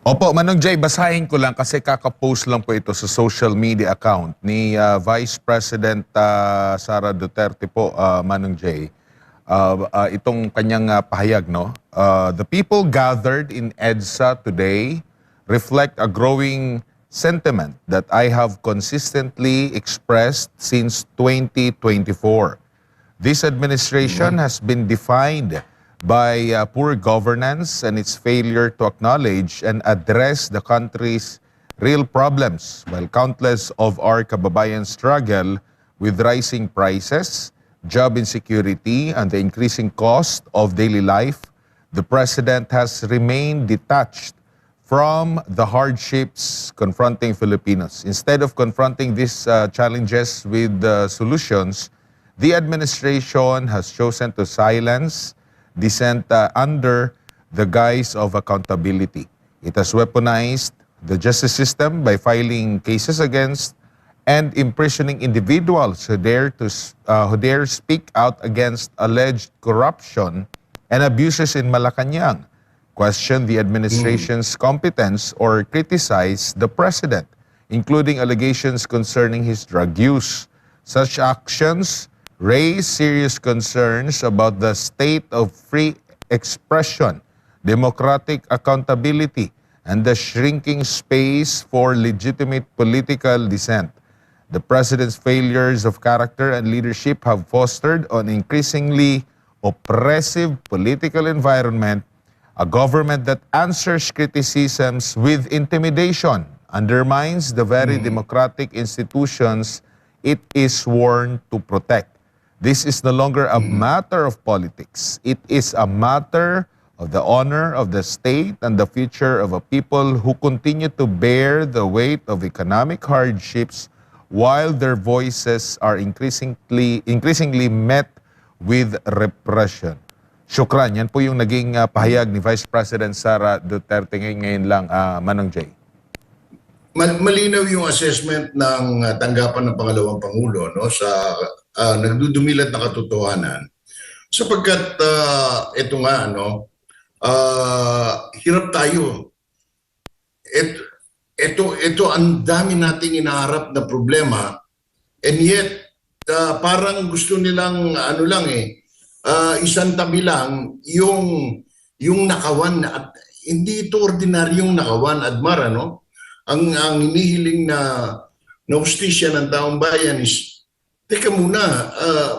Opo, Manong Jay, basahin ko lang kasi kakapost lang po ito sa social media account ni Vice President Sara Duterte po, Manong Jay. Itong kanyang pahayag, no? The people gathered in EDSA today reflect a growing sentiment that I have consistently expressed since 2024. This administration has been defined by poor governance and its failure to acknowledge and address the country's real problems, while countless of our kababayan struggle with rising prices, job insecurity, and the increasing cost of daily life. The president has remained detached from the hardships confronting Filipinos. Instead of confronting these challenges with solutions, the administration has chosen to silence dissent under the guise of accountability. It has weaponized the justice system by filing cases against and imprisoning individuals who dare speak out against alleged corruption and abuses in Malacanang, question the administration's competence, or criticize the president, including allegations concerning his drug use. Such actions raise serious concerns about the state of free expression, democratic accountability, and the shrinking space for legitimate political dissent. The president's failures of character and leadership have fostered an increasingly oppressive political environment, a government that answers criticisms with intimidation, undermines the very democratic institutions it is sworn to protect. This is no longer a matter of politics. It is a matter of the honor of the state and the future of a people who continue to bear the weight of economic hardships while their voices are increasingly met with repression. Shukran. Yan po yung naging pahayag ni Vice President Sara Duterte ngayon lang, Manong Jay. Malinaw yung assessment ng tanggapan ng pangalawang Pangulo, no, sa nagdudumilat na katotohanan, sapagkat ito nga, no, hirap tayo. Ito ang dami nating inaharap na problema, and yet parang gusto nilang ano lang isang tabi lang yung nakawan, at hindi ito ordinaryong nakawan, Admar, no? Ang hinihiling na hustisya ng taong bayan is, teka muna,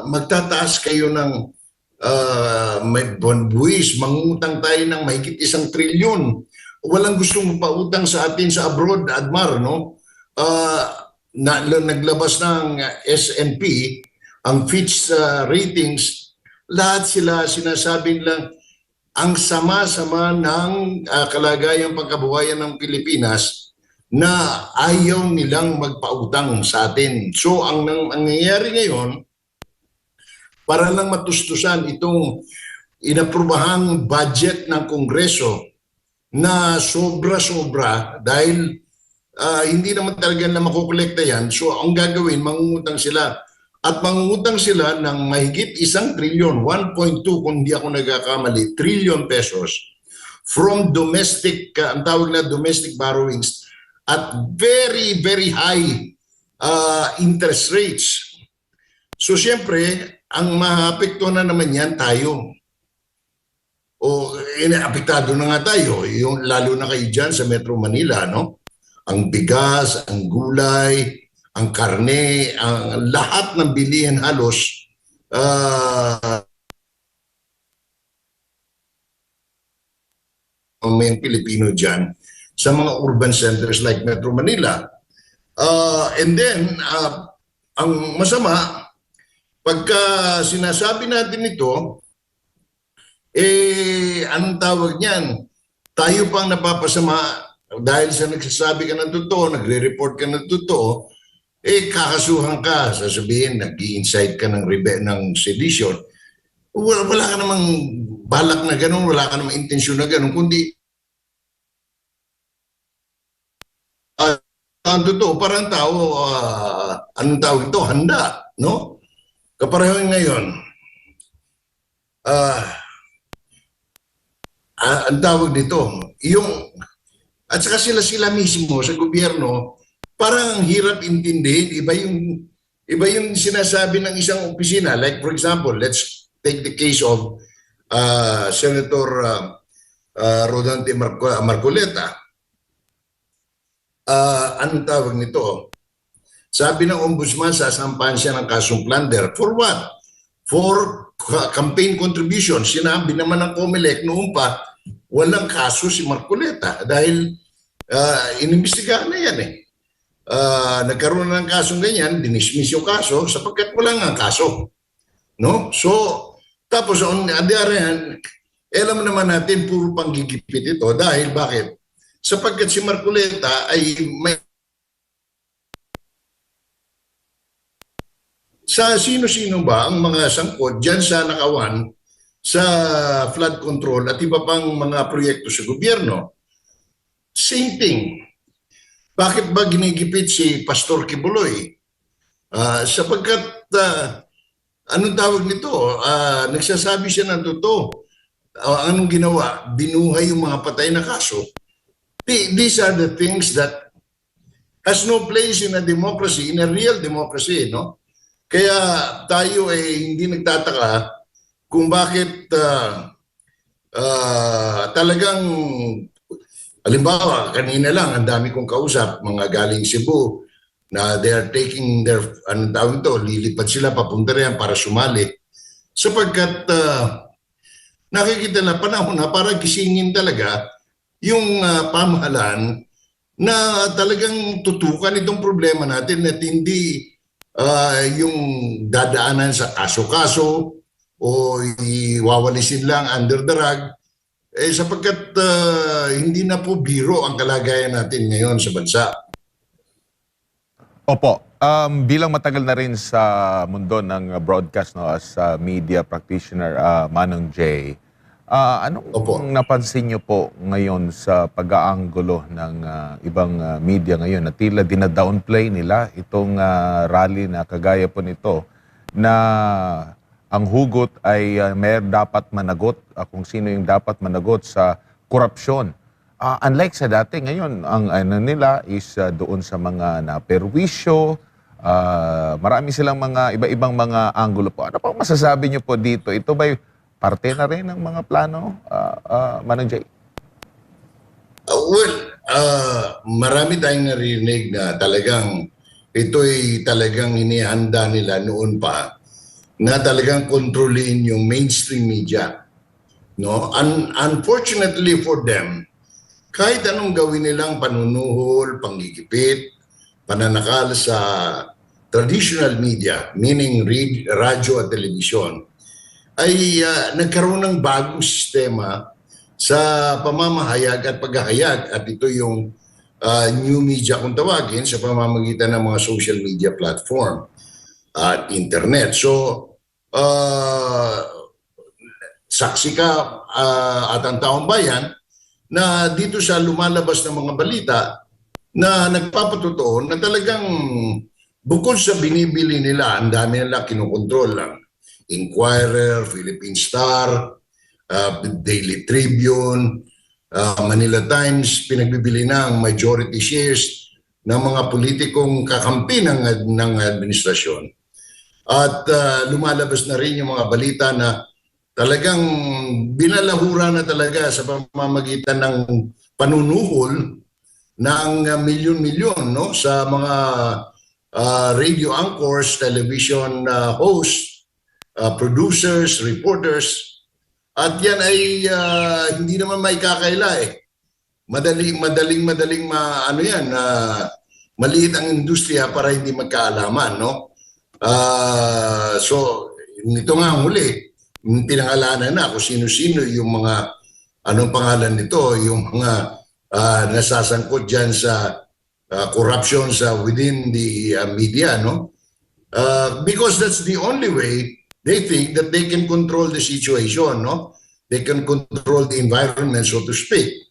magtataas kayo ng may buwis, mangungutang tayo ng mahigit 1 trilyon. Walang gustong pautang sa atin sa abroad, Admar, no? Naglabas ng S&P, ang Fitch ratings, lahat sila sinasabi lang, ang sama-sama ng kalagayang pagkabuhayan ng Pilipinas na ayaw nilang magpautang sa atin. So ang nangyayari ngayon, para lang matustusan itong inaprubahang budget ng Kongreso na sobra-sobra dahil hindi naman talaga na makukolekta yan. So ang gagawin, mangungutang sila. At mangungutang sila ng mahigit 1 trilyon, 1.2 kung hindi ako nagkakamali, trillion pesos from domestic, ang tawag na domestic borrowings, at very, very high interest rates. So siyempre, ang maapekto na naman yan tayo. O apektado na nga tayo, yung, lalo na kayo dyan sa Metro Manila, no? Ang bigas, ang gulay, ang karne, ang lahat ng bilihin halos may Pilipino dyan sa mga urban centers like Metro Manila. And then, ang masama, pagka sinasabi natin ito, anong tawag niyan? Tayo pang napapasama dahil sa nagsasabi ka ng totoo, nagre-report ka ng totoo, kakasuhan ka, sasabihin, nag-i-incite ka ng sedition. Wala ka namang balak na ganun, wala ka namang intensyon na ganun, kundi ang totoo, parang tao, anong tawag ito? Handa, no? Kapareho ngayon, ang tawag dito, yung At saka sila mismo sa gobyerno, parang ang hirap intindihin. Iba yung sinasabi ng isang opisina. Like for example, let's take the case of Senator Rodante Marcoleta. Anong tawag nito? Sabi ng ombudsman, sasampahan siya ng kasong plunder. For what? For campaign contribution. Sinabi naman ng COMELEC noon pa, walang kaso si Marcoleta dahil inimbestigahan na yan eh. Nagkaroon ng kasong ganyan, dinismiss yung kaso sapagkat wala nga kaso. No? So, tapos on the other hand, alam naman natin puro panggigipit ito dahil bakit? Sapagkat si Marcoleta ay may sa sino-sino ba ang mga sangkot dyan sa nakawan sa flood control at iba pang mga proyekto sa gobyerno? Same thing. Bakit ba ginigipit si Pastor Kibuloy? Sapagkat, anong tawag nito? Nagsasabi siya ng totoo. Anong ginawa? Binuhay yung mga patay na kaso. These are the things that has no place in a democracy, in a real democracy, no? Kaya tayo ay hindi nagtataka kung bakit talagang, halimbawa, kanina lang, ang dami kong kausap, mga galing Cebu, na they are taking their, anong tawag ito, lilipad sila papunta riyan para sumali. Sapagkat nakikita na panahon na para gisingin talaga yung pamahalaan na talagang tutukan itong problema natin at hindi yung dadaanan sa kaso-kaso o iwawalisin lang under the rug sapagkat hindi na po biro ang kalagayan natin ngayon sa bansa. Opo. Bilang matagal na rin sa mundo ng broadcast, no, as media practitioner, Manong J, anong napansin niyo po ngayon sa pag-aanggulo ng ibang media ngayon na tila dina-downplay nila itong rally na kagaya po nito na ang hugot ay may dapat managot, kung sino yung dapat managot sa korupsyon. Unlike sa dati, ngayon ang ano nila is doon sa mga naperwisyo, marami silang mga iba-ibang mga anggulo po. Ano po masasabi niyo po dito? Ito ba'y parte na rin ng mga plano, Manong Jay? Marami tayong narinig na talagang ito'y talagang inihanda nila noon pa na talagang kontrolin yung mainstream media. No? Unfortunately for them, kahit anong gawin nilang panunuhol, panggigipit, pananakal sa traditional media, meaning radyo at telebisyon, ay nagkaroon ng bagong sistema sa pamamahayag at paghahayag. At ito yung new media kung tawagin sa pamamagitan ng mga social media platform at internet. So, saksi ka at ang taong bayan na dito sa lumalabas ng mga balita na nagpapatotoo na talagang bukod sa binibili nila, ang dami nila kinokontrol lang. Inquirer, Philippine Star, Daily Tribune, Manila Times, pinagbibili na ang majority shares ng mga politikong kakampi ng administrasyon. At lumalabas na rin yung mga balita na talagang binalahura na talaga sa pamamagitan ng panunuhol ng milyon-milyon, no, sa mga radio anchors, television hosts, producers, reporters. At yan ay hindi naman may kakaila eh. Madaling maliit ang industriya para hindi magkaalaman, no? So nito nga huli, pinangalanan na kung sino-sino yung mga, anong pangalan nito, yung mga nasasangkot dyan sa corruption sa within the media, no? Because that's the only way they think that they can control the situation, no? They can control the environment, so to speak.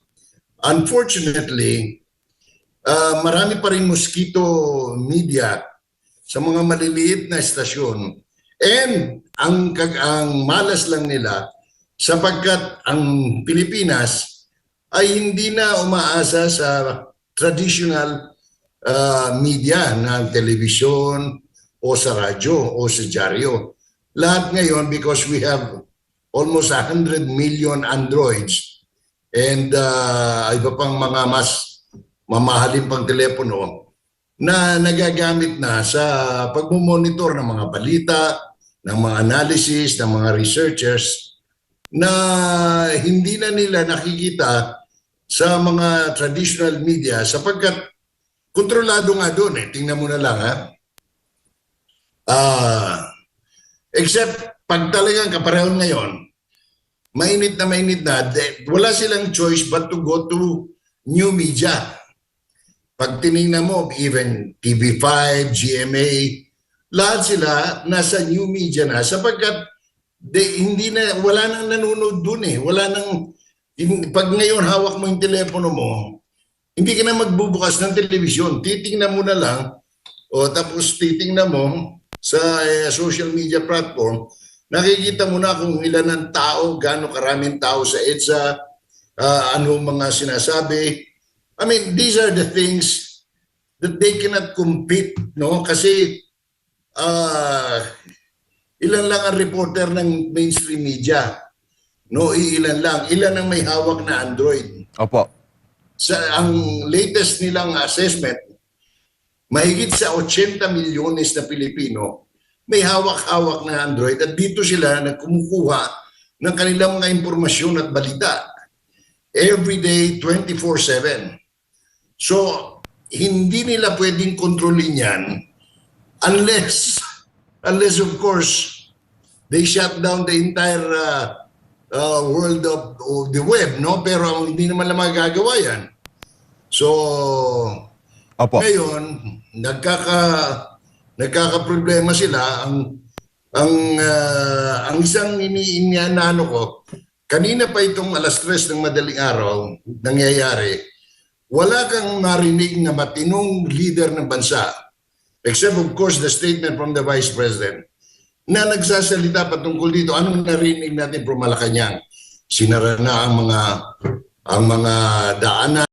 Unfortunately, marami pa rin mosquito media sa mga maliliit na estasyon. And ang malas lang nila sapagkat ang Pilipinas ay hindi na umaasa sa traditional media ng television o sa radyo o sa dyaryo. Lahat ngayon, because we have almost 100 million Androids and iba pang mga mas mamahalin pang telepono na nagagamit na sa pagmumonitor ng mga balita, ng mga analysis, ng mga researchers na hindi na nila nakikita sa mga traditional media sapagkat kontrolado nga doon eh. Tingnan mo na lang ha. Except pag talagang kaparehon ngayon, mainit na, wala silang choice but to go to new media. Pag tinignan mo, even TV5, GMA, lahat sila nasa new media na sapagkat hindi na, wala nang nanonood dun eh. Wala nang, pag ngayon hawak mo yung telepono mo, hindi ka na magbubukas ng telebisyon. Titingnan mo na lang, o tapos titingnan mo sa social media platform, nakikita mo na kung ilan ang tao, gaano karaming tao sa EDSA, ano mga sinasabi. I mean, these are the things that they cannot compete, no? Kasi ilan lang ang reporter ng mainstream media. No, ilan lang. Ilan ang may hawak na Android. Opo. Ang latest nilang assessment, mahigit sa 80 milyones na Pilipino may hawak-hawak na Android at dito sila nagkumukuha ng kanilang mga impormasyon at balita. Every day, 24/7. So, hindi nila pwedeng kontrolin yan unless of course, they shut down the entire world of the web, no? Pero hindi naman lang magagawa yan. So, Opo. ngayon, nagkakaproblema sila. Ang isang iniinano ko, kanina pa itong 3:00 ng madaling araw, nangyayari, wala kang marinig na matinong leader ng bansa, except of course the statement from the Vice President, na nagsasalita patungkol dito. Anong narinig natin from Malacanang? Sinara na ang mga daanan.